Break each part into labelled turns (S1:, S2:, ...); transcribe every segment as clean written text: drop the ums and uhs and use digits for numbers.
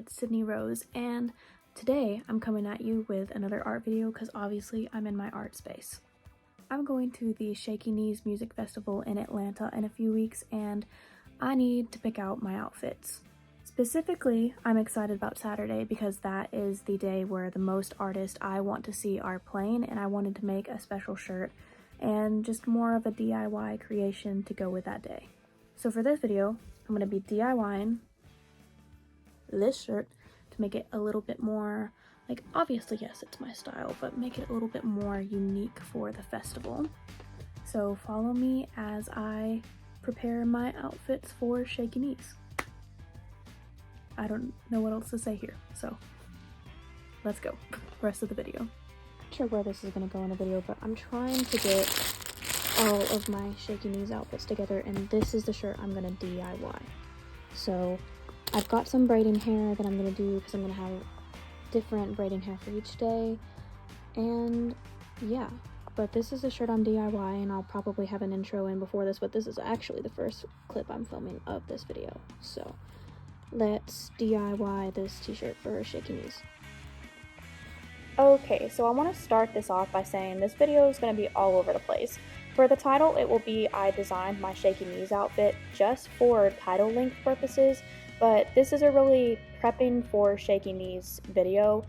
S1: it's Sydney Rose, and today I'm coming at you with another art video because obviously I'm in my art space. I'm going to the Shaky Music Festival in Atlanta in a few weeks, and I need to pick out my outfits. Specifically, I'm excited about Saturday because that is the day where the most artists I want to see are playing, and I wanted to make a special shirt and just more of a DIY creation to go with that day. So for this video, I'm going to be DIYing this shirt to make it a little bit more, like, obviously yes it's my style, but make it a little bit more unique for the festival. So follow me as I prepare my outfits for Shaky Knees. I don't know what else to say here, so let's go. Rest of the video. Not sure where this is going to go in the video, but I'm trying to get all of my Shaky Knees outfits together, and this is the shirt I'm going to DIY. So I've got some braiding hair that I'm going to do because I'm going to have different braiding hair for each day, and yeah, but this is the shirt I'm DIY, and I'll probably have an intro in before this, but this is actually the first clip I'm filming of this video, so let's DIY this t-shirt for Shaky Knees. Okay, so I want to start this off by saying this video is going to be all over the place. For the title, it will be I designed my Shaky Knees outfit just for title length purposes, but this is a really prepping for Shaky Knees video.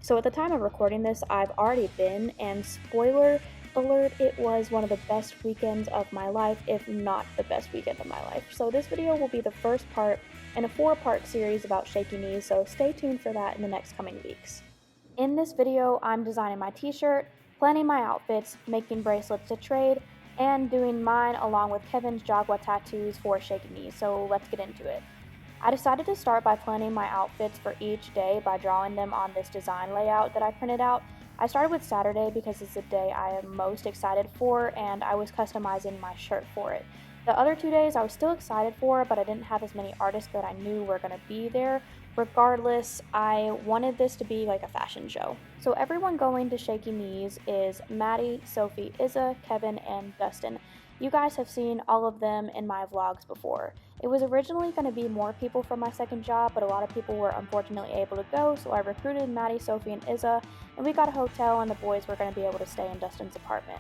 S1: So at the time of recording this, I've already been, and spoiler alert, it was one of the best weekends of my life, if not the best weekend of my life. So this video will be the first part in a 4-part series about Shaky Knees, so stay tuned for that in the next coming weeks. In this video, I'm designing my t-shirt, planning my outfits, making bracelets to trade, and doing mine along with Kevin's Jaguar tattoos for Shaky Knees, so let's get into it. I decided to start by planning my outfits for each day by drawing them on this design layout that I printed out. I started with Saturday because it's the day I am most excited for, and I was customizing my shirt for it. The other 2 days I was still excited for, but I didn't have as many artists that I knew were going to be there. Regardless, I wanted this to be like a fashion show. So everyone going to Shaky Knees is Maddie, Sophie, Izza, Kevin, and Dustin. You guys have seen all of them in my vlogs before. It was originally going to be more people from my second job, but a lot of people were unfortunately able to go, so I recruited Maddie, Sophie, and Izza, and we got a hotel, and the boys were going to be able to stay in Dustin's apartment.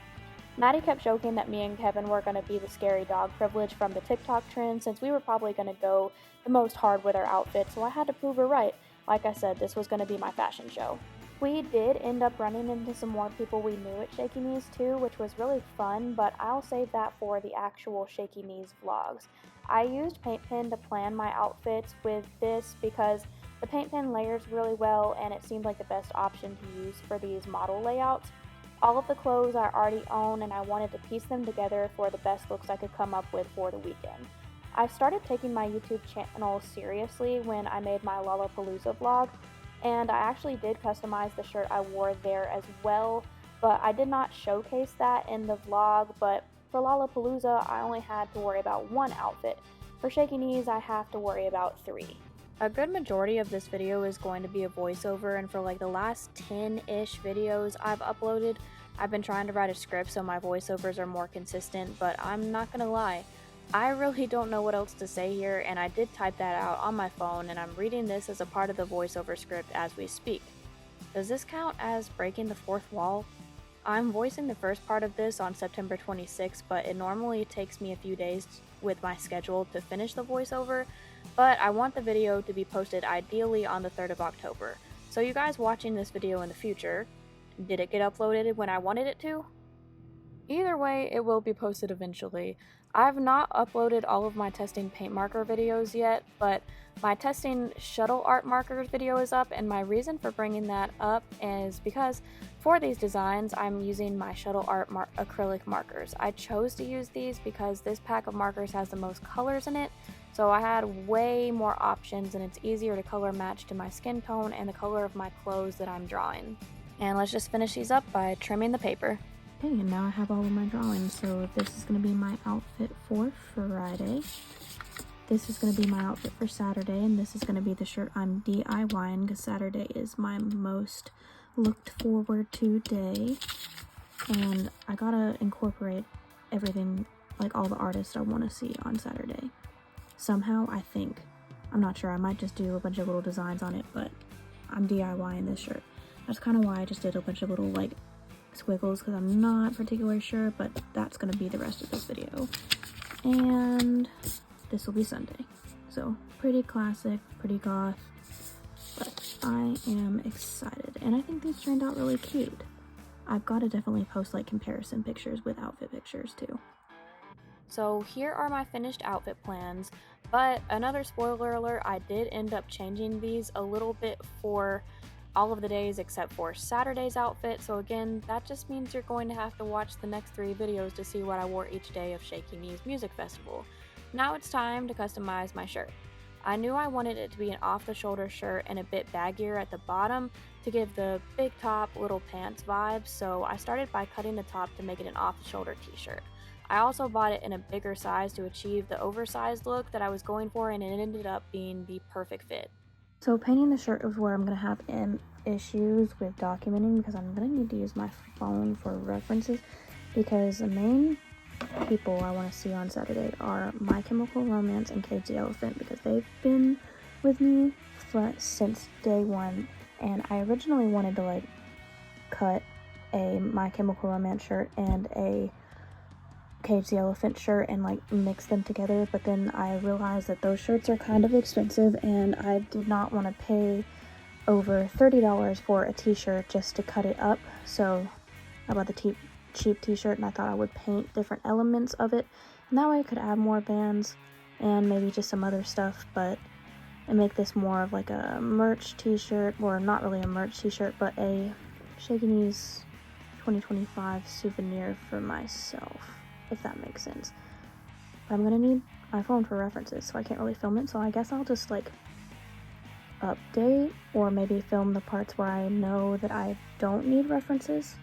S1: Maddie kept joking that me and Kevin were going to be the scary dog privilege from the TikTok trend, since we were probably going to go the most hard with our outfits, so I had to prove her right. Like I said, this was going to be my fashion show. We did end up running into some more people we knew at Shaky Knees too, which was really fun, but I'll save that for the actual Shaky Knees vlogs. I used paint pen to plan my outfits with this because the paint pen layers really well, and it seemed like the best option to use for these model layouts. All of the clothes I already own, and I wanted to piece them together for the best looks I could come up with for the weekend. I started taking my YouTube channel seriously when I made my Lollapalooza vlog, and I actually did customize the shirt I wore there as well, but I did not showcase that in the vlog. But for Lollapalooza, I only had to worry about one outfit. For Shaky Knees, I have to worry about 3. A good majority of this video is going to be a voiceover, and for like the last 10-ish videos I've uploaded, I've been trying to write a script so my voiceovers are more consistent, but I'm not gonna lie, I really don't know what else to say here, and I did type that out on my phone, and I'm reading this as a part of the voiceover script as we speak. Does this count as breaking the fourth wall? I'm voicing the first part of this on September 26th, but it normally takes me a few days with my schedule to finish the voiceover, but I want the video to be posted ideally on the 3rd of October. So you guys watching this video in the future, did it get uploaded when I wanted it to? Either way, it will be posted eventually. I've not uploaded all of my testing paint marker videos yet, but my testing shuttle art markers video is up, and my reason for bringing that up is because for these designs, I'm using my shuttle art acrylic markers. I chose to use these because this pack of markers has the most colors in it, so I had way more options, and it's easier to color match to my skin tone and the color of my clothes that I'm drawing. And let's just finish these up by trimming the paper. Okay, and now I have all of my drawings, so this is going to be my outfit for Friday. This is going to be my outfit for Saturday, and this is going to be the shirt I'm DIYing because Saturday is my most looked forward to day. And I gotta incorporate everything, like all the artists I want to see on Saturday. Somehow, I think. I'm not sure, I might just do a bunch of little designs on it, but I'm DIYing this shirt. That's kind of why I just did a bunch of little like squiggles, because I'm not particularly sure, but that's going to be the rest of this video. And this will be Sunday. So pretty classic, pretty goth, but I am excited. And I think these turned out really cute. I've got to definitely post like comparison pictures with outfit pictures too. So here are my finished outfit plans, but another spoiler alert, I did end up changing these a little bit for all of the days except for Saturday's outfit. So again, that just means you're going to have to watch the next 3 videos to see what I wore each day of Shaky Knees Music Festival. Now it's time to customize my shirt. I knew I wanted it to be an off-the-shoulder shirt and a bit baggier at the bottom to give the big top, little pants vibes, so I started by cutting the top to make it an off-the-shoulder t-shirt. I also bought it in a bigger size to achieve the oversized look that I was going for, and it ended up being the perfect fit. So painting the shirt is where I'm going to have issues with documenting, because I'm going to need to use my phone for references, because the main people I want to see on Saturday are My Chemical Romance and Cage the Elephant, because they've been with me since day one, and I originally wanted to like cut a My Chemical Romance shirt and a Cage the Elephant shirt and like mix them together, but then I realized that those shirts are kind of expensive and I did not want to pay over $30 for a t-shirt just to cut it up. So I bought the cheap t-shirt, and I thought I would paint different elements of it, and that way I could add more bands and maybe just some other stuff, and make this more of like a merch t-shirt, or not really a merch t-shirt, but a Shaky Knees 2025 souvenir for myself, if that makes sense. But I'm gonna need my phone for references, so I can't really film it, so I guess I'll just like update or maybe film the parts where I know that I don't need references.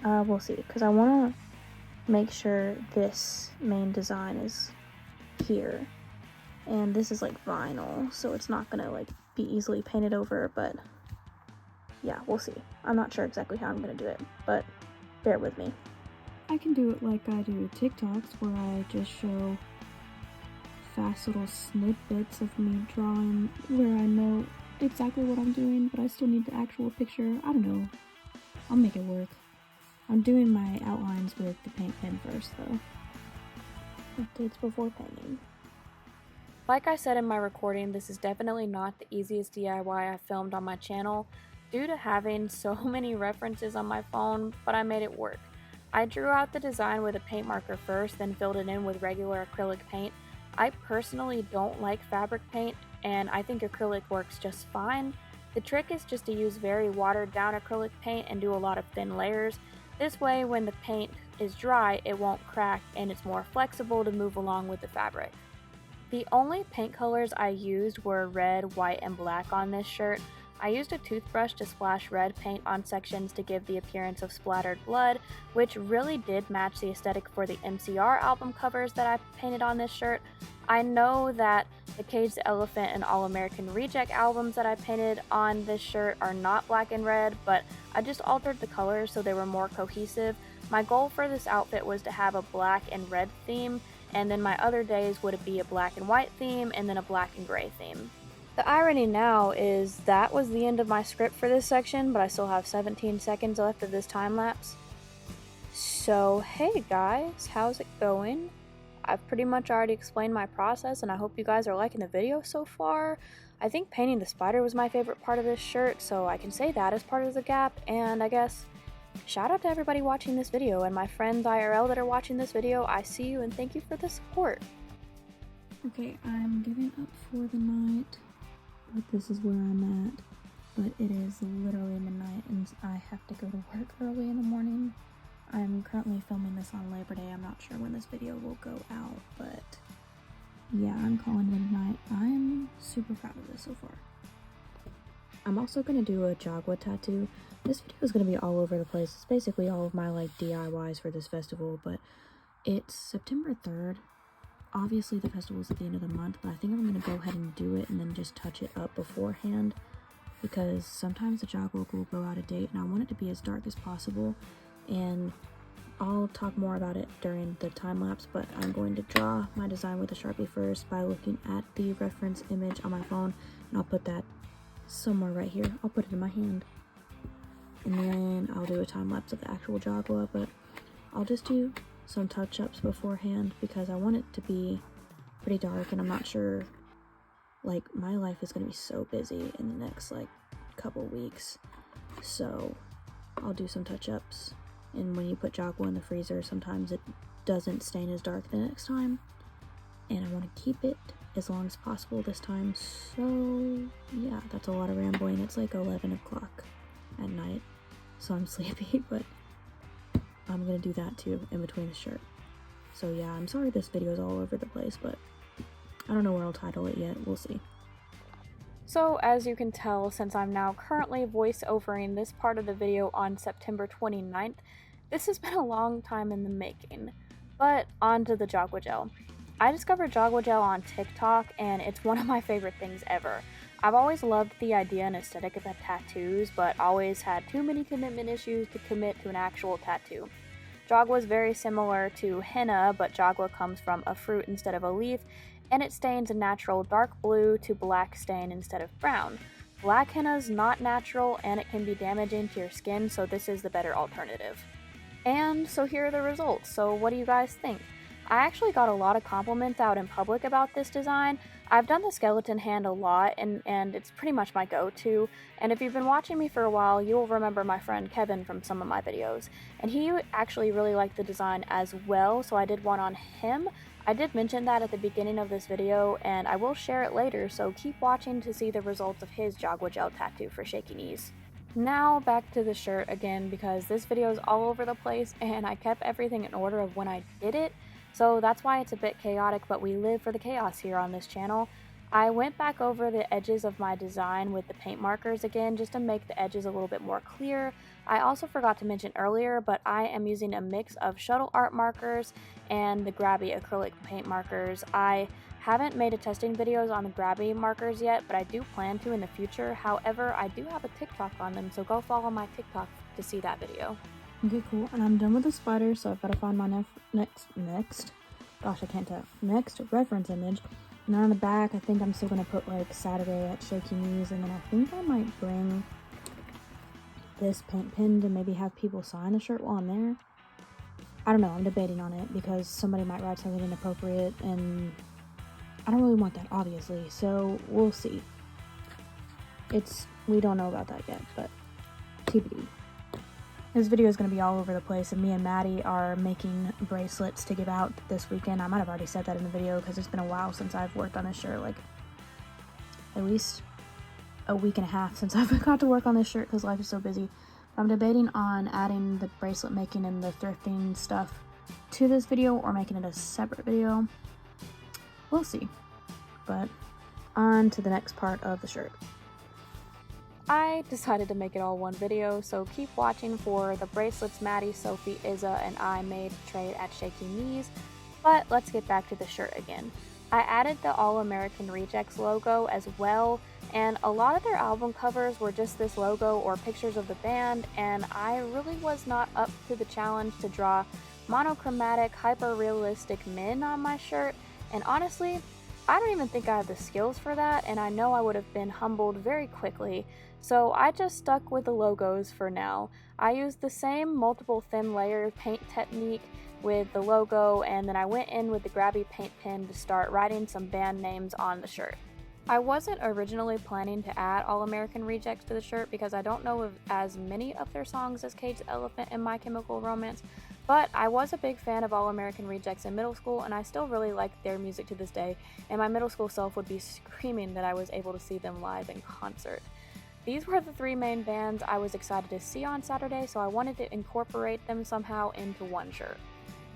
S1: We'll see, because I want to make sure this main design is here, and this is like vinyl, so it's not gonna like be easily painted over, but yeah, we'll see. I'm not sure exactly how I'm gonna do it, but bear with me. I can do it like I do TikToks, where I just show fast little snippets of me drawing where I know exactly what I'm doing, but I still need the actual picture. I don't know. I'll make it work. I'm doing my outlines with the paint pen first, though. Updates before painting. Like I said in my recording, this is definitely not the easiest DIY I've filmed on my channel due to having so many references on my phone, but I made it work. I drew out the design with a paint marker first, then filled it in with regular acrylic paint. I personally don't like fabric paint, and I think acrylic works just fine. The trick is just to use very watered down acrylic paint and do a lot of thin layers. This way, when the paint is dry, it won't crack and it's more flexible to move along with the fabric. The only paint colors I used were red, white, and black on this shirt. I used a toothbrush to splash red paint on sections to give the appearance of splattered blood, which really did match the aesthetic for the MCR album covers that I painted on this shirt. I know that the Cage the Elephant and All American Reject albums that I painted on this shirt are not black and red, but I just altered the colors so they were more cohesive. My goal for this outfit was to have a black and red theme, and then my other days would be a black and white theme and then a black and gray theme. The irony now is that was the end of my script for this section, but I still have 17 seconds left of this time lapse. So hey guys, how's it going? I've pretty much already explained my process, and I hope you guys are liking the video so far. I think painting the spider was my favorite part of this shirt, so I can say that as part of the gap, and I guess shout out to everybody watching this video, and my friends IRL that are watching this video. I see you and thank you for the support. Okay, I'm giving up for the night, but this is where I'm at. But it is literally midnight and I have to go to work early in the morning. I'm currently filming this on Labor Day. I'm not sure when this video will go out, but yeah, I'm calling midnight. I'm super proud of this so far. I'm also going to do a Jagwa tattoo. This video is going to be all over the place. It's basically all of my like DIYs for this festival, but it's September 3rd. Obviously the festival is at the end of the month, but I think I'm going to go ahead and do it and then just touch it up beforehand, because sometimes the Jagwa will go out of date and I want it to be as dark as possible. And I'll talk more about it during the time lapse, but I'm going to draw my design with a Sharpie first by looking at the reference image on my phone, and I'll put that somewhere right here. I'll put it in my hand, and then I'll do a time lapse of the actual Jagua, but I'll just do some touch-ups beforehand because I want it to be pretty dark, and I'm not sure, like, my life is going to be so busy in the next, like, couple weeks, so I'll do some touch-ups. And when you put Jagua in the freezer, sometimes it doesn't stain as dark the next time, and I want to keep it as long as possible this time. So yeah, that's a lot of rambling. It's like 11 o'clock at night, so I'm sleepy, but I'm gonna do that too in between the shirt. So yeah, I'm sorry this video is all over the place, but I don't know where I'll title it yet. We'll see. So as you can tell, since I'm now currently voice-overing this part of the video on September 29th, this has been a long time in the making. But on to the Jagua Gel. I discovered Jagua Gel on TikTok, and it's one of my favorite things ever. I've always loved the idea and aesthetic of tattoos, but always had too many commitment issues to commit to an actual tattoo. Jagua is very similar to henna, but Jagua comes from a fruit instead of a leaf, and it stains a natural dark blue to black stain instead of brown. Black henna is not natural, and it can be damaging to your skin, so this is the better alternative. And so here are the results. So what do you guys think? I actually got a lot of compliments out in public about this design. I've done the skeleton hand a lot, and it's pretty much my go-to. And if you've been watching me for a while, you'll remember my friend Kevin from some of my videos. And he actually really liked the design as well, so I did one on him. I did mention that at the beginning of this video, and I will share it later, so keep watching to see the results of his Jagua Gel tattoo for Shaky Knees. Now back to the shirt again, because this video is all over the place and I kept everything in order of when I did it, so that's why it's a bit chaotic, but we live for the chaos here on this channel. I went back over the edges of my design with the paint markers again, just to make the edges a little bit more clear. I also forgot to mention earlier, but I am using a mix of shuttle art markers and the Grabby acrylic paint markers. I haven't made a testing videos on the Grabby markers yet, but I do plan to in the future. However, I do have a TikTok on them, so go follow my TikTok to see that video. Okay, cool. And I'm done with the spider, so I've got to find my next reference image. And then on the back, I think I'm still going to put like Saturday at Shaky Knees, and then I think I might bring this paint pen to maybe have people sign the shirt while I'm there. I don't know, I'm debating on it because somebody might write something inappropriate, and I don't really want that, obviously, so we'll see. We don't know about that yet, but TBD. This video is going to be all over the place, and me and Maddie are making bracelets to give out this weekend. I might have already said that in the video because it's been a while since I've worked on this shirt, like at least a week and a half since I've got to work on this shirt because life is so busy. I'm debating on adding the bracelet making and the thrifting stuff to this video or making it a separate video. We'll see. But on to the next part of the shirt. I decided to make it all one video, so keep watching for the bracelets Maddie, Sophie, Izza, and I made to trade at Shaky Knees. But let's get back to the shirt again. I added the All American Rejects logo as well, and a lot of their album covers were just this logo or pictures of the band, and I really was not up to the challenge to draw monochromatic, hyper-realistic men on my shirt, and honestly, I don't even think I have the skills for that, and I know I would have been humbled very quickly, so I just stuck with the logos for now. I used the same multiple thin layer paint technique with the logo, and then I went in with the Grabby paint pen to start writing some band names on the shirt. I wasn't originally planning to add All American Rejects to the shirt because I don't know of as many of their songs as Cage the Elephant and My Chemical Romance, but I was a big fan of All American Rejects in middle school, and I still really like their music to this day, and my middle school self would be screaming that I was able to see them live in concert. These were the three main bands I was excited to see on Saturday, so I wanted to incorporate them somehow into one shirt.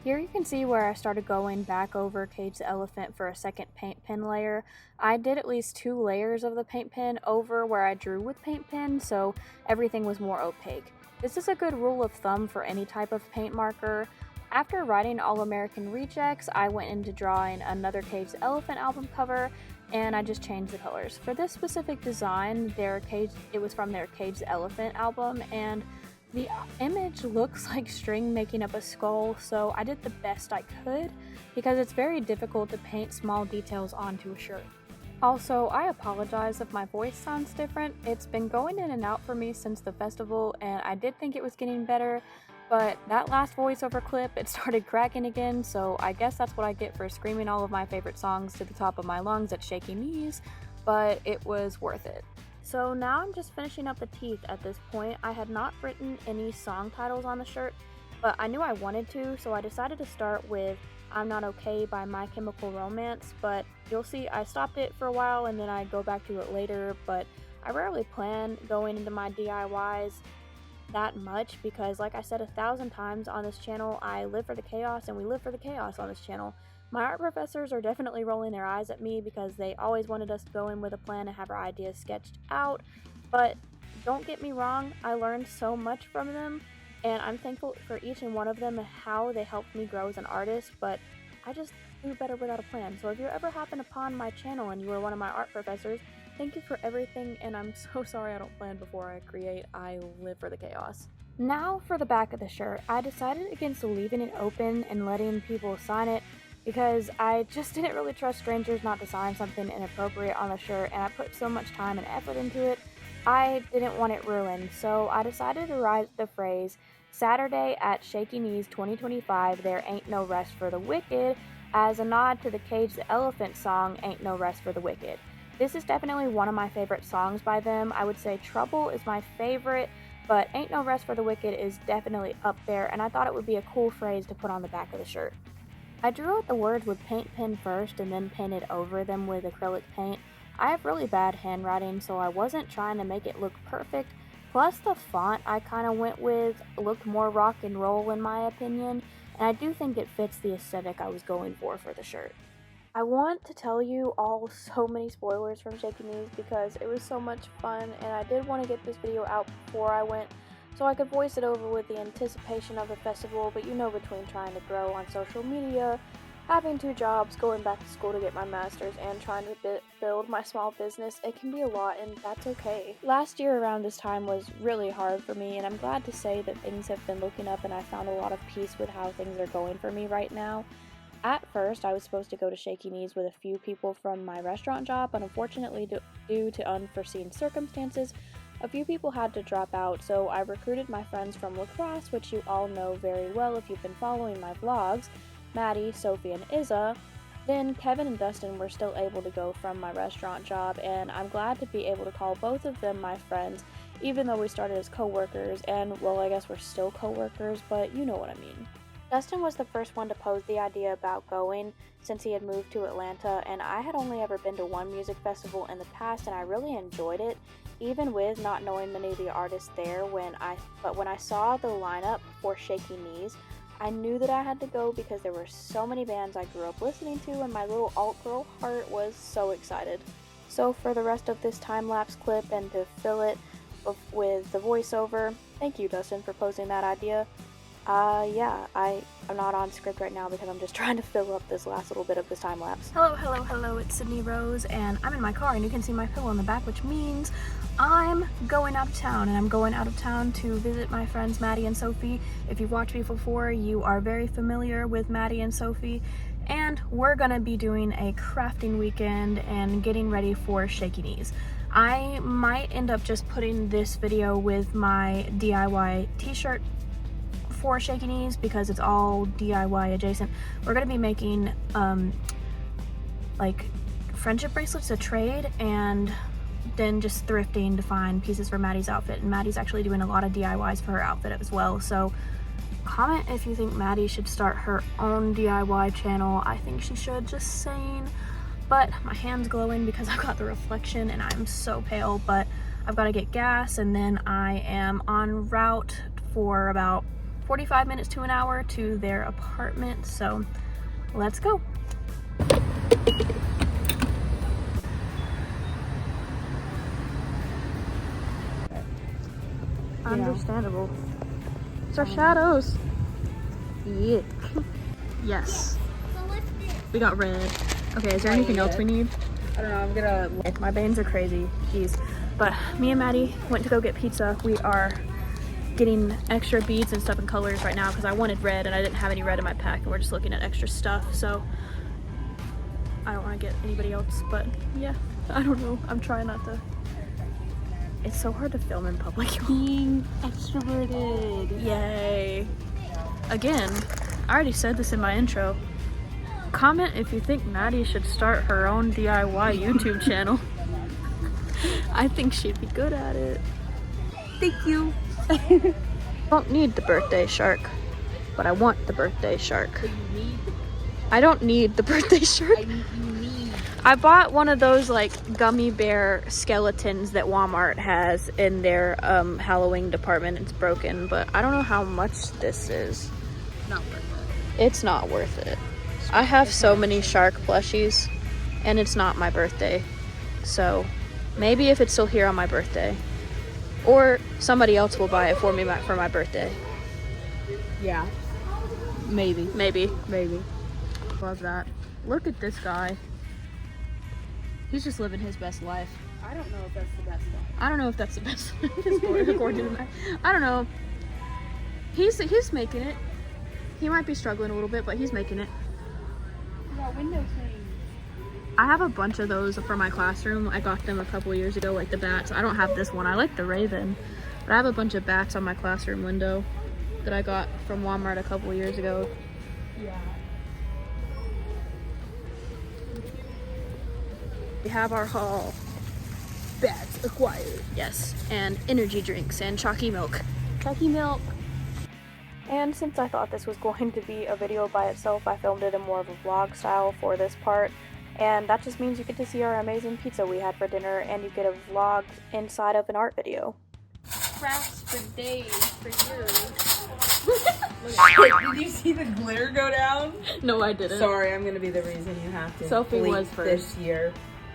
S1: Here you can see where I started going back over Cage the Elephant for a second paint pen layer. I did at least 2 layers of the paint pen over where I drew with paint pen, so everything was more opaque. This is a good rule of thumb for any type of paint marker. After writing All American Rejects, I went into drawing another Cage the Elephant album cover, and I just changed the colors. For this specific design, it was from their Cage the Elephant album, and The image looks like string making up a skull, so I did the best I could because it's very difficult to paint small details onto a shirt. Also, I apologize if my voice sounds different. It's been going in and out for me since the festival, and I did think it was getting better, but that last voiceover clip, it started cracking again, so I guess that's what I get for screaming all of my favorite songs to the top of my lungs at Shaky Knees, but it was worth it. So now I'm just finishing up the teeth at this point. I had not written any song titles on the shirt, but I knew I wanted to, so I decided to start with I'm Not Okay by My Chemical Romance, but you'll see I stopped it for a while and then I go back to it later, but I rarely plan going into my DIYs that much because, like I said 1,000 times on this channel, I live for the chaos and we live for the chaos on this channel. My art professors are definitely rolling their eyes at me because they always wanted us to go in with a plan and have our ideas sketched out, but don't get me wrong, I learned so much from them. And I'm thankful for each and one of them and how they helped me grow as an artist, but I just do better without a plan. So if you ever happen upon my channel and you were one of my art professors, thank you for everything, and I'm so sorry I don't plan before I create. I live for the chaos. Now for the back of the shirt. I decided against leaving it open and letting people sign it because I just didn't really trust strangers not to sign something inappropriate on the shirt, and I put so much time and effort into it. I didn't want it ruined, so I decided to write the phrase, Saturday at Shaky Knees 2025, there ain't no rest for the wicked, as a nod to the Cage the Elephant song, Ain't No Rest for the Wicked. This is definitely one of my favorite songs by them. I would say Trouble is my favorite, but Ain't No Rest for the Wicked is definitely up there, and I thought it would be a cool phrase to put on the back of the shirt. I drew out the words with paint pen first and then painted over them with acrylic paint. I have really bad handwriting, so I wasn't trying to make it look perfect, plus the font I kind of went with looked more rock and roll in my opinion, and I do think it fits the aesthetic I was going for the shirt. I want to tell you all so many spoilers from Shaky Knees because it was so much fun, and I did want to get this video out before I went so I could voice it over with the anticipation of the festival, but you know, between trying to grow on social media, having 2 jobs, going back to school to get my master's, and trying to build my small business, it can be a lot, and that's okay. Last year around this time was really hard for me, and I'm glad to say that things have been looking up and I found a lot of peace with how things are going for me right now. At first, I was supposed to go to Shaky Knees with a few people from my restaurant job, but unfortunately, due to unforeseen circumstances, a few people had to drop out, so I recruited my friends from lacrosse, which you all know very well if you've been following my vlogs, Maddie, Sophie, and Izza. Then Kevin and Dustin were still able to go from my restaurant job, and I'm glad to be able to call both of them my friends, even though we started as co-workers, and well, I guess we're still co-workers, but you know what I mean. Dustin was the first one to pose the idea about going since he had moved to Atlanta, and I had only ever been to one music festival in the past, and I really enjoyed it, even with not knowing many of the artists there. When I saw the lineup for Shaky Knees, I knew that I had to go because there were so many bands I grew up listening to, and my little alt girl heart was so excited. So for the rest of this time-lapse clip and to fill it with the voiceover, thank you, Dustin, for posing that idea. Yeah, I'm not on script right now because I'm just trying to fill up this last little bit of this time lapse. Hello, it's Sydney Rose, and I'm in my car, and you can see my pillow in the back, which means I'm going out of town, and I'm going out of town to visit my friends Maddie and Sophie. If you've watched me before, you are very familiar with Maddie and Sophie, and we're gonna be doing a crafting weekend and getting ready for Shaky Knees. I might end up just putting this video with my DIY t-shirt for Shaky Knees because it's all DIY adjacent. We're gonna be making like friendship bracelets to trade, and then just thrifting to find pieces for Maddie's outfit, and Maddie's actually doing a lot of DIYs for her outfit as well. So comment if you think Maddie should start her own DIY channel. I think she should, just saying. But my hand's glowing because I've got the reflection and I'm so pale, but I've got to get gas, and then I am en route for about 45 minutes to an hour to their apartment, so let's go. Understandable. It's our shadows. Yeah. Yes. We got red. Okay, is there anything else we need? I don't know, I'm gonna... My veins are crazy, jeez. But me and Maddie went to go get pizza. We are getting extra beads and stuff and colors right now because I wanted red and I didn't have any red in my pack, and we're just looking at extra stuff, so I don't want to get anybody else, but yeah, I don't know. I'm trying not to. It's so hard to film in public.
S2: Being extroverted.
S1: Yay. Again, I already said this in my intro. Comment if you think Maddie should start her own DIY YouTube channel. I think she'd be good at it.
S2: Thank you.
S1: I don't need the birthday shark, but I want the birthday shark.
S2: But you need.
S1: I don't need the birthday shark.
S2: You need.
S1: I bought one of those like gummy bear skeletons that Walmart has in their Halloween department. It's broken, but I don't know how much this is.
S2: Not worth it.
S1: It's not worth it. I have so many shark plushies, and it's not my birthday. So maybe if it's still here on my birthday, or somebody else will buy it for me for my birthday.
S2: Yeah. Maybe.
S1: Maybe. Love that. Look at this guy. He's just living his best life.
S2: I don't know if that's the best one.
S1: I don't know if that's the best according to Matt. I don't know. He's making it. He might be struggling a little bit, but he's making it.
S2: Got window frames.
S1: I have a bunch of those for my classroom. I got them a couple years ago, like the bats. I don't have this one. I like the raven, but I have a bunch of bats on my classroom window that I got from Walmart a couple years ago.
S2: Yeah.
S1: We have our haul.
S2: Bats acquired.
S1: Yes, and energy drinks and chalky milk.
S2: Chalky milk.
S1: And since I thought this was going to be a video by itself, I filmed it in more of a vlog style for this part. And that just means you get to see our amazing pizza we had for dinner, and you get a vlog inside of an art video.
S2: Crafts for days for you. Did you see the glitter go down?
S1: No, I didn't.
S2: Sorry, I'm gonna be the reason you have to.
S1: Sophie was first.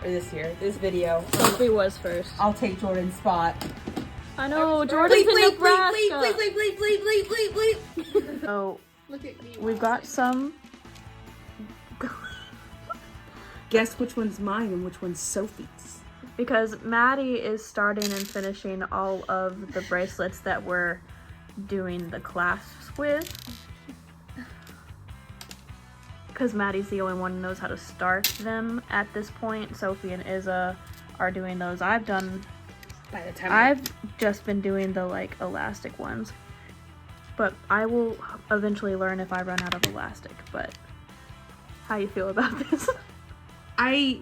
S2: This video.
S1: Sophie was first.
S2: I'll take Jordan's spot.
S1: I know, Jordan's in Nebraska.
S2: Bleep.
S1: So,
S2: Look at me.
S1: we've got some.
S2: Guess which one's mine and which one's Sophie's.
S1: Because Maddie is starting and finishing all of the bracelets that we're doing the clasps with. Because Maddie's the only one who knows how to start them at this point. Sophie and Izza are doing those. I've just been doing the like elastic ones. But I will eventually learn if I run out of elastic. But how you feel about this?
S3: I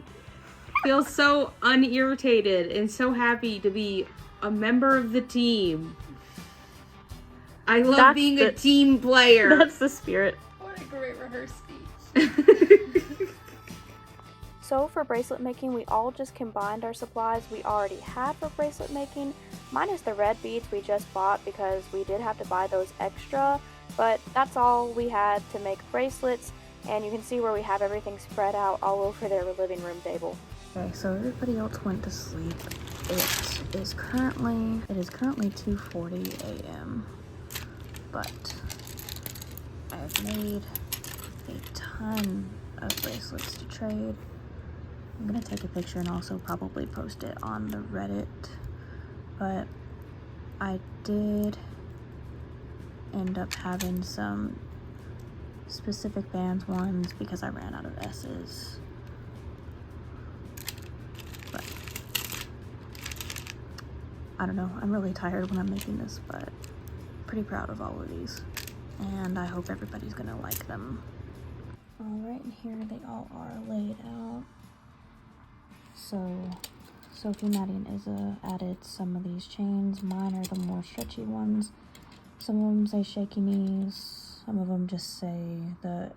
S3: feel so unirritated and so happy to be a member of the team. I love being a team player.
S1: That's the spirit.
S2: What a great rehearsed speech.
S1: So for bracelet making, we all just combined our supplies we already had for bracelet making, minus the red beads we just bought because we did have to buy those extra, but that's all we had to make bracelets, and you can see where we have everything spread out all over their living room table. Okay, so everybody else went to sleep. It is currently 2:40 a.m. but I've made a ton of bracelets to trade. I'm gonna take a picture and also probably post it on the Reddit, but I did end up having some specific bands ones because I ran out of S's. But I don't know, I'm really tired when I'm making this, but pretty proud of all of these, and I hope everybody's gonna like them. Alright, and here they all are laid out. So Sophie, Maddie, and Izza added some of these chains. Mine are the more stretchy ones. Some of them say Shaky Knees, some of them just say the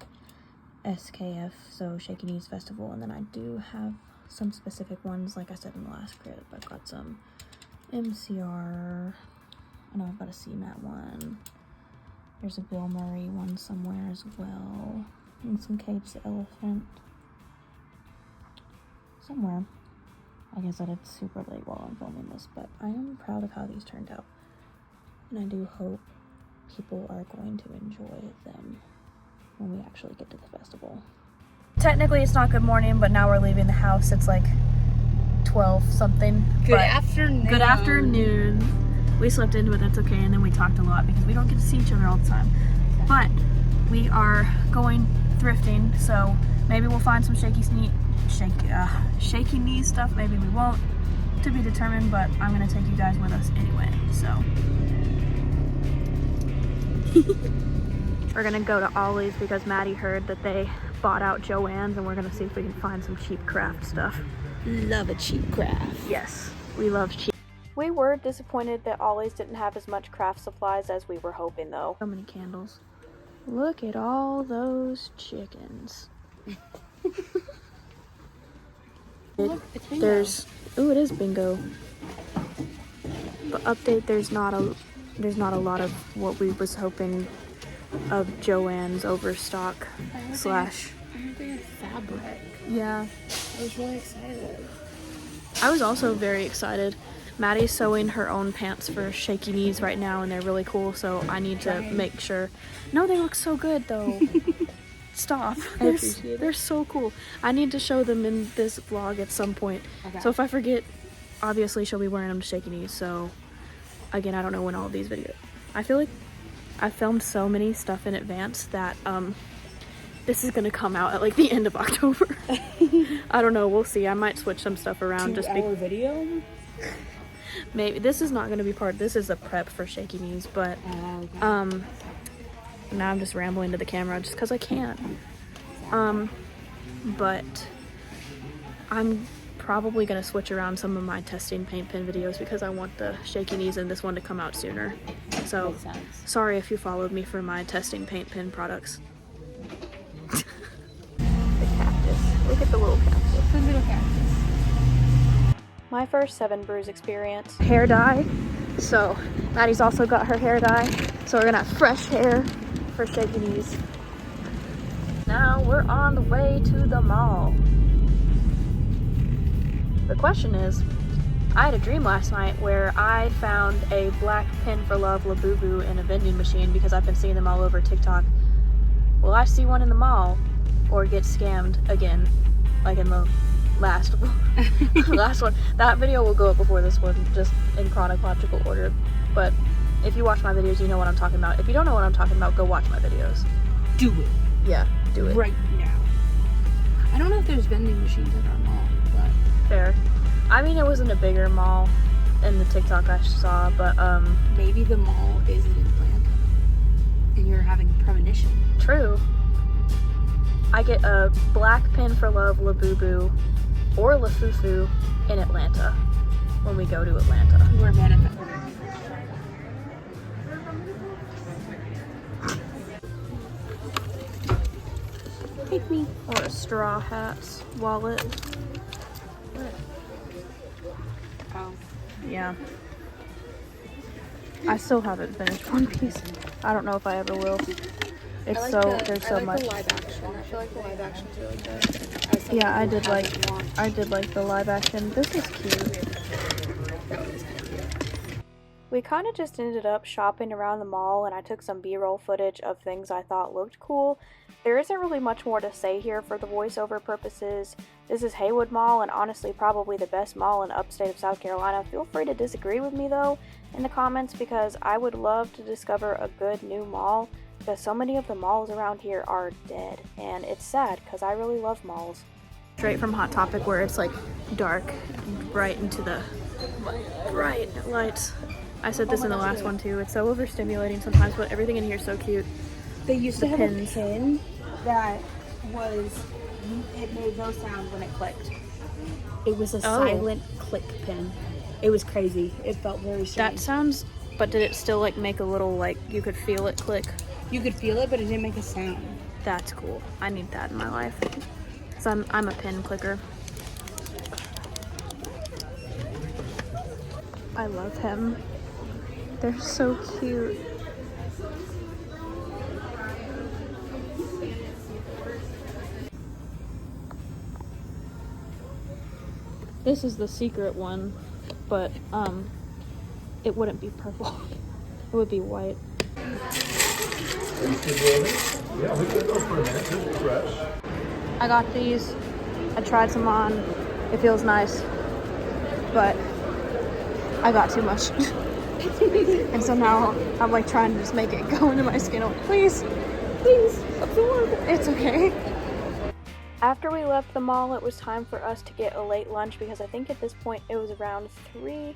S1: SKF, so Shaky Knees Festival, and then I do have some specific ones, like I said in the last clip. I've got some MCR, I know I've got a CMAT one. There's a Bill Murray one somewhere as well, and some Cage the Elephant somewhere. Like I said, it's super late while I'm filming this, but I am proud of how these turned out, and I do hope people are going to enjoy them when we actually get to the festival. Technically it's not good morning, but now we're leaving the house. It's like 12 something.
S2: Good afternoon.
S1: Good afternoon. We slept in, but that's okay. And then we talked a lot because we don't get to see each other all the time. But we are going thrifting, so maybe we'll find some shaky knees stuff. Maybe we won't. To be determined, but I'm gonna take you guys with us anyway. So we're gonna go to Ollie's because Maddie heard that they bought out Joann's, and we're gonna see if we can find some cheap craft stuff.
S2: Love a cheap craft.
S1: Yes, we love cheap. We were disappointed that Ollie's didn't have as much craft supplies as we were hoping, though. So many candles. Look at all those chickens.
S2: Look, it's bingo.
S1: There's, oh, it is bingo. But update, there's not a lot of what we was hoping of Joann's overstock slash.
S2: I heard they had fabric.
S1: Yeah.
S2: I was really excited.
S1: I was also very excited. Maddie's sewing her own pants for Shaky Knees right now, and they're really cool, so I need to make sure. No, they look so good, though. Stop. They're so cool. I need to show them in this vlog at some point. Okay. So if I forget, obviously she'll be wearing them to Shaky Knees, so again, I don't know when all of these videos. I feel like I filmed so many stuff in advance that this is gonna come out at like the end of October. I don't know, we'll see. I might switch some stuff around.
S2: 2 hour video?
S1: Maybe this is not gonna be part. This is a prep for Shaky Knees, but
S2: okay.
S1: now I'm just rambling to the camera just because I can. But I'm probably gonna switch around some of my testing paint pen videos because I want the Shaky Knees and this one to come out sooner. So sorry if you followed me for my testing paint pen products. The cactus. Look at the little cactus.
S2: The little cactus.
S1: My first 7 Brews experience. Hair dye. So Maddie's also got her hair dye. So we're gonna have fresh hair for Shaky Knees. Now we're on the way to the mall. The question is, I had a dream last night where I found a black Pin for Love Labubu in a vending machine because I've been seeing them all over TikTok. Will I see one in the mall or get scammed again, like in the last one? That video will go up before this one, just in chronological order. But if you watch my videos, you know what I'm talking about. If you don't know what I'm talking about, go watch my videos.
S2: Do it.
S1: Yeah, do it.
S2: Right now. I don't know if there's vending machines at our mall, but...
S1: Fair. I mean, it wasn't a bigger mall in the TikTok I saw, but
S2: maybe the mall is in Atlanta, and you're having a premonition.
S1: True. I get a black Pin for Love Labubu or Lafufu in Atlanta when we go to Atlanta.
S2: We're manifesting.
S1: Take me. Or a straw hat wallet.
S2: Oh.
S1: Yeah. I still haven't finished One Piece. I don't know if I ever will. It's there's so much.
S2: The live action. I feel like the live action's really good.
S1: Yeah, I did like the live action. This is cute. We kind of just ended up shopping around the mall, and I took some B-roll footage of things I thought looked cool. There isn't really much more to say here for the voiceover purposes. This is Haywood Mall, and honestly probably the best mall in upstate of South Carolina. Feel free to disagree with me though in the comments, because I would love to discover a good new mall, because so many of the malls around here are dead, and it's sad because I really love malls. Straight from Hot Topic, where it's like dark and bright into the bright lights. I said this in the last one too. It's so overstimulating sometimes, but everything in here is so cute.
S2: They used to have a pin that it made no sound when it clicked. It was a silent click pin. It was crazy. It felt very strange.
S1: That sounds, but did it still like make a little, like, you could feel it click?
S2: You could feel it, but it didn't make a sound.
S1: That's cool. I need that in my life. So I'm a pin clicker. I love him. They're so cute. This is the secret one, but it wouldn't be purple. It would be white.
S4: Yeah, we can go for a minute. This is fresh.
S1: I got these. I tried some on. It feels nice, but I got too much. And so now I'm like trying to just make it go into my skin. I'm like, please, please, absorb. It's okay. After we left the mall, it was time for us to get a late lunch because I think at this point it was around 3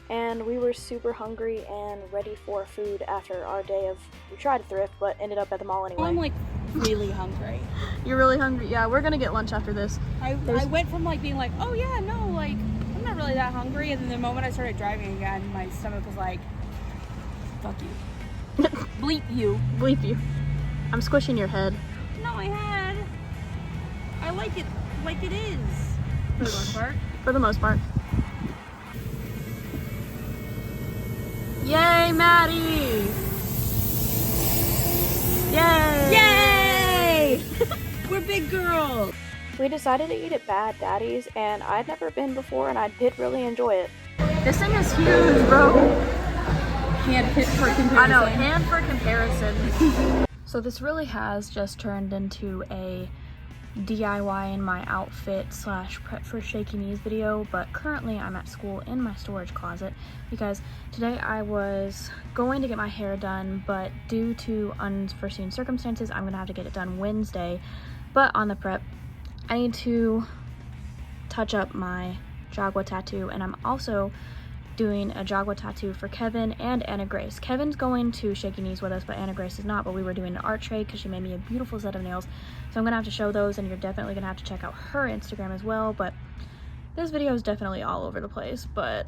S1: and we were super hungry and ready for food after our day of, we tried to thrift but ended up at the mall anyway.
S2: I'm like really hungry.
S1: You're really hungry? Yeah, we're gonna get lunch after this.
S2: I went from like being like, oh yeah, no, like I'm not really that hungry, and then the moment I started driving again, my stomach was like, fuck you. Bleep you.
S1: Bleep you. I'm squishing your head.
S2: No, I like it like it is. For the most part.
S1: For the most part. Yay, Maddie! Yay!
S2: Yay! We're big girls.
S1: We decided to eat at Bad Daddy's, and I'd never been before, and I did really enjoy it. This thing is huge, bro.
S2: Hand for comparison.
S1: I know, hand for comparison. So this really has just turned into a DIY in my outfit / prep for Shaky Knees video, but currently I'm at school in my storage closet because today I was going to get my hair done, but due to unforeseen circumstances I'm gonna have to get it done Wednesday. But on the prep I need to touch up my Jaguar tattoo, and I'm also doing a Jaguar tattoo for Kevin and Anna Grace. Kevin's going to Shaky Knees with us, but Anna Grace is not, but we were doing an art trade because she made me a beautiful set of nails. So I'm gonna have to show those, and you're definitely gonna have to check out her Instagram as well. But this video is definitely all over the place, but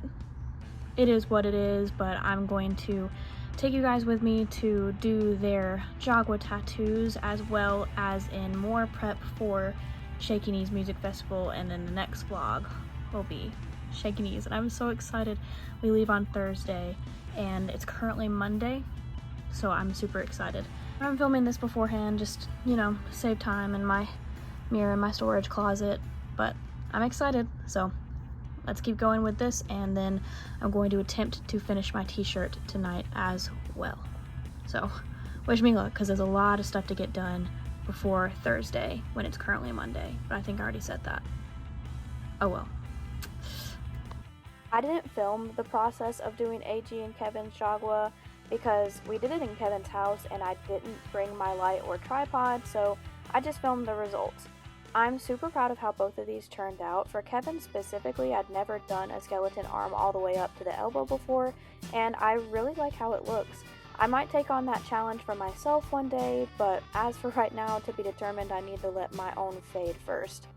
S1: it is what it is. But I'm going to take you guys with me to do their Jaguar tattoos, as well as in more prep for Shaky Knees Music Festival, and then the next vlog will be Shaky Knees, and I'm so excited. We leave on Thursday and it's currently Monday, so I'm super excited. I'm filming this beforehand, just, you know, save time in my mirror in my storage closet, but I'm excited. So let's keep going with this, and then I'm going to attempt to finish my t-shirt tonight as well. So wish me luck, because there's a lot of stuff to get done before Thursday when it's currently Monday, but I think I already said that. Oh well. I didn't film the process of doing AG and Kevin's Jaguar because we did it in Kevin's house and I didn't bring my light or tripod, so I just filmed the results. I'm super proud of how both of these turned out. For Kevin specifically, I'd never done a skeleton arm all the way up to the elbow before, and I really like how it looks. I might take on that challenge for myself one day, but as for right now, to be determined, I need to let my own fade first.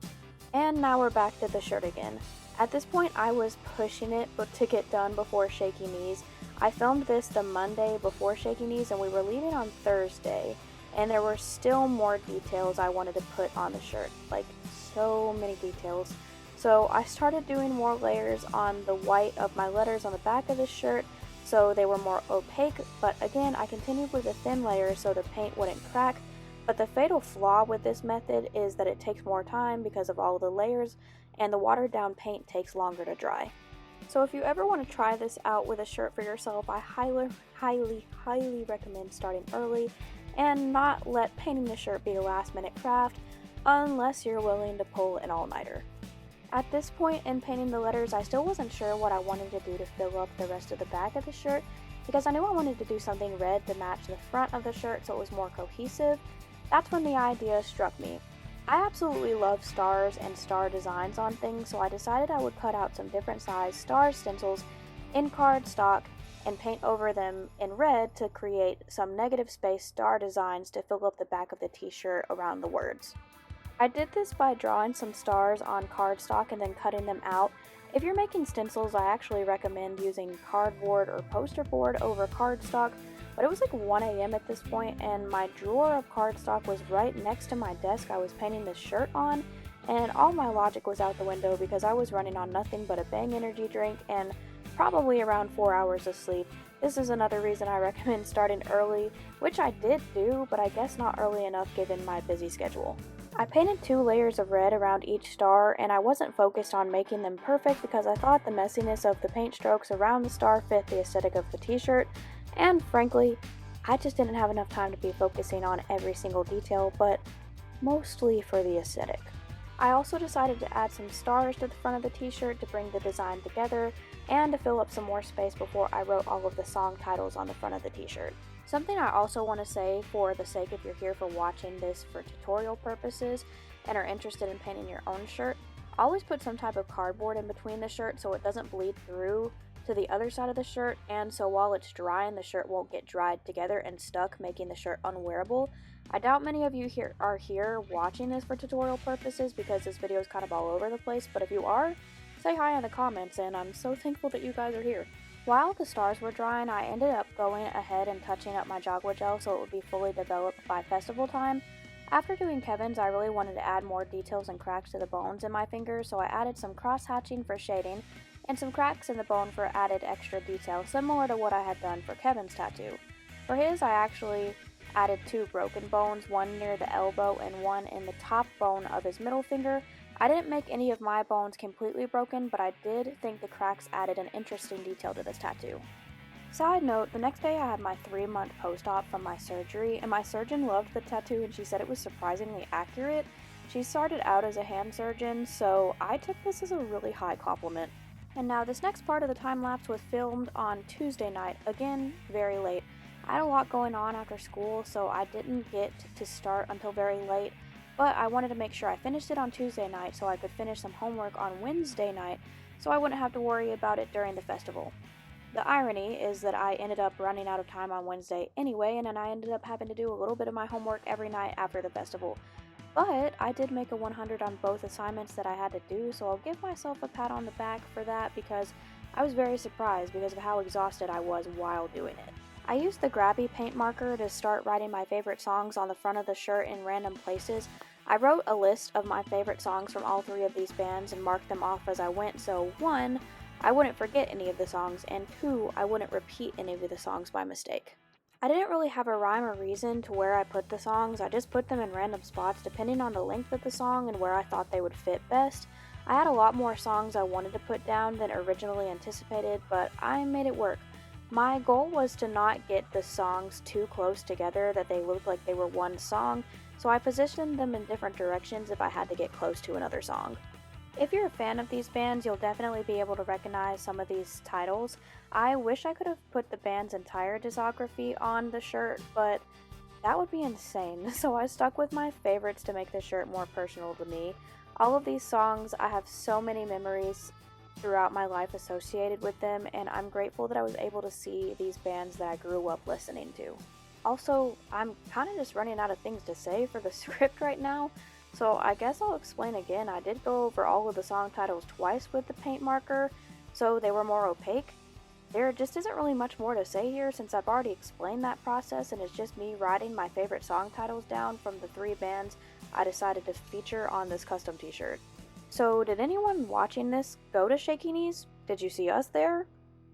S1: And now we're back to the shirt again. At this point, I was pushing it to get done before Shaky Knees. I filmed this the Monday before Shaky Knees, and we were leaving on Thursday, and there were still more details I wanted to put on the shirt, like so many details. So I started doing more layers on the white of my letters on the back of the shirt, so they were more opaque, but again, I continued with a thin layer so the paint wouldn't crack. But the fatal flaw with this method is that it takes more time because of all the layers, and the watered down paint takes longer to dry. So if you ever want to try this out with a shirt for yourself, I highly recommend starting early and not let painting the shirt be a last minute craft unless you're willing to pull an all-nighter. At this point in painting the letters, I still wasn't sure what I wanted to do to fill up the rest of the back of the shirt because I knew I wanted to do something red to match the front of the shirt so it was more cohesive. That's when the idea struck me. I absolutely love stars and star designs on things, so I decided I would cut out some different size star stencils in cardstock and paint over them in red to create some negative space star designs to fill up the back of the t-shirt around the words. I did this by drawing some stars on cardstock and then cutting them out. If you're making stencils, I actually recommend using cardboard or poster board over cardstock, but it was like 1 a.m. at this point, and my drawer of cardstock was right next to my desk I was painting this shirt on, and all my logic was out the window because I was running on nothing but a Bang energy drink and probably around 4 hours of sleep. This is another reason I recommend starting early, which I did do, but I guess not early enough given my busy schedule. I painted 2 layers of red around each star, and I wasn't focused on making them perfect because I thought the messiness of the paint strokes around the star fit the aesthetic of the t-shirt, and frankly, I just didn't have enough time to be focusing on every single detail, but mostly for the aesthetic. I also decided to add some stars to the front of the t-shirt to bring the design together and to fill up some more space before I wrote all of the song titles on the front of the t-shirt. Something I also want to say, for the sake if you're here for watching this for tutorial purposes and are interested in painting your own shirt, always put some type of cardboard in between the shirt so it doesn't bleed through to the other side of the shirt, and so while it's drying, the shirt won't get dried together and stuck, making the shirt unwearable. I doubt many of you are here watching this for tutorial purposes because this video is kind of all over the place, but if you are, say hi in the comments, and I'm so thankful that you guys are here. While the stars were drying, I ended up going ahead and touching up my Jogwa gel so it would be fully developed by festival time. After doing Kevin's, I really wanted to add more details and cracks to the bones in my fingers, so I added some cross-hatching for shading and some cracks in the bone for added extra detail, similar to what I had done for Kevin's tattoo. For his, I actually added 2 broken bones, one near the elbow and one in the top bone of his middle finger. I didn't make any of my bones completely broken, but I did think the cracks added an interesting detail to this tattoo. Side note, the next day I had my 3-month post-op from my surgery, and my surgeon loved the tattoo and she said it was surprisingly accurate. She started out as a hand surgeon, so I took this as a really high compliment. And now this next part of the time-lapse was filmed on Tuesday night, again, very late. I had a lot going on after school, so I didn't get to start until very late, but I wanted to make sure I finished it on Tuesday night so I could finish some homework on Wednesday night so I wouldn't have to worry about it during the festival. The irony is that I ended up running out of time on Wednesday anyway, and then I ended up having to do a little bit of my homework every night after the festival. But I did make a 100 on both assignments that I had to do, so I'll give myself a pat on the back for that because I was very surprised because of how exhausted I was while doing it. I used the Grabby paint marker to start writing my favorite songs on the front of the shirt in random places. I wrote a list of my favorite songs from all 3 of these bands and marked them off as I went, so 1, I wouldn't forget any of the songs, and 2, I wouldn't repeat any of the songs by mistake. I didn't really have a rhyme or reason to where I put the songs, I just put them in random spots depending on the length of the song and where I thought they would fit best. I had a lot more songs I wanted to put down than originally anticipated, but I made it work. My goal was to not get the songs too close together that they looked like they were one song, so I positioned them in different directions if I had to get close to another song. If you're a fan of these bands, you'll definitely be able to recognize some of these titles. I wish I could have put the band's entire discography on the shirt, but that would be insane, so I stuck with my favorites to make the shirt more personal to me. All of these songs, I have so many memories throughout my life associated with them, and I'm grateful that I was able to see these bands that I grew up listening to. Also, I'm kind of just running out of things to say for the script right now, so I guess I'll explain again. I did go over all of the song titles twice with the paint marker, so they were more opaque. There just isn't really much more to say here since I've already explained that process and it's just me writing my favorite song titles down from the 3 bands I decided to feature on this custom t-shirt. So did anyone watching this go to Shaky Knees? Did you see us there?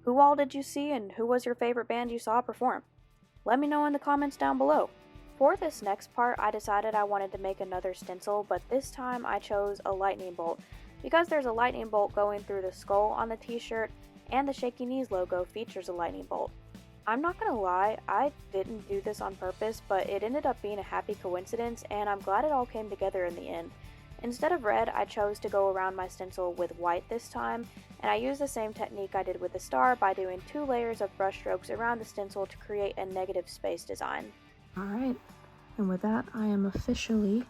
S1: Who all did you see and who was your favorite band you saw perform? Let me know in the comments down below. For this next part, I decided I wanted to make another stencil, but this time I chose a lightning bolt because there's a lightning bolt going through the skull on the t-shirt and the Shaky Knees logo features a lightning bolt. I'm not gonna lie, I didn't do this on purpose, but it ended up being a happy coincidence and I'm glad it all came together in the end. Instead of red, I chose to go around my stencil with white this time, and I used the same technique I did with the star by doing 2 layers of brush strokes around the stencil to create a negative space design.
S5: Alright, and with that, I am officially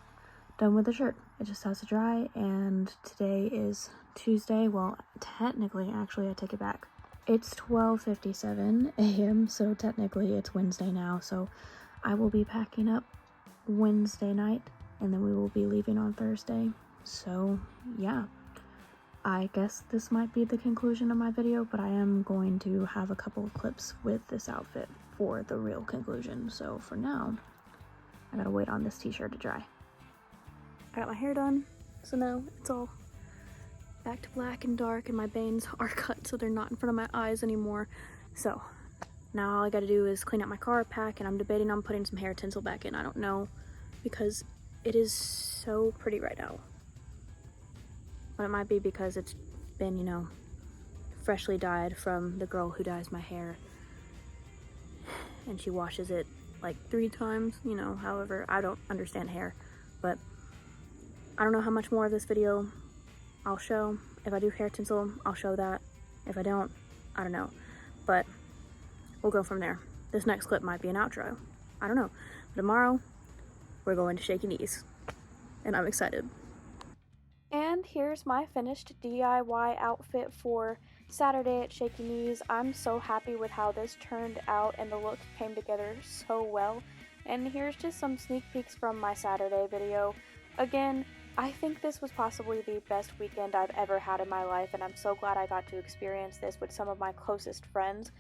S5: done with the shirt. It just has to dry, and today is Tuesday. Well, technically, actually, I take it back. It's 12:57 a.m., so technically it's Wednesday now, so I will be packing up Wednesday night, and then we will be leaving on Thursday. So, yeah. I guess this might be the conclusion of my video, but I am going to have a couple of clips with this outfit for the real conclusion. So for now, I gotta wait on this t-shirt to dry. I got my hair done, so now it's all back to black and dark, and my bangs are cut so they're not in front of my eyes anymore. So now all I gotta do is clean up my car, pack, and I'm debating on putting some hair tinsel back in. I don't know, because it is so pretty right now. But it might be because it's been, you know, freshly dyed from the girl who dyes my hair. And she washes it like 3 times, you know, however, I don't understand hair. But I don't know how much more of this video I'll show. If I do hair tinsel, I'll show that. If I don't, I don't know. But we'll go from there. This next clip might be an outro. I don't know. But tomorrow, we're going to Shaky Knees. And I'm excited. And here's my finished DIY outfit for Saturday at Shaky Knees. I'm so happy with how this turned out and the look came together so well. And here's just some sneak peeks from my Saturday video. Again, I think this was possibly the best weekend I've ever had in my life, and I'm so glad I got to experience this with some of my closest friends.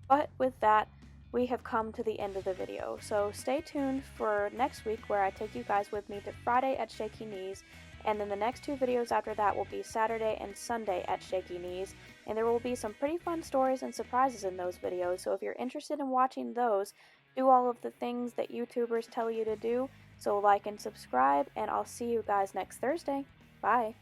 S5: But with that, we have come to the end of the video, so stay tuned for next week where I take you guys with me to Friday at Shaky Knees, and then the next 2 videos after that will be Saturday and Sunday at Shaky Knees, and there will be some pretty fun stories and surprises in those videos, so if you're interested in watching those, do all of the things that YouTubers tell you to do, so like and subscribe, and I'll see you guys next Thursday. Bye!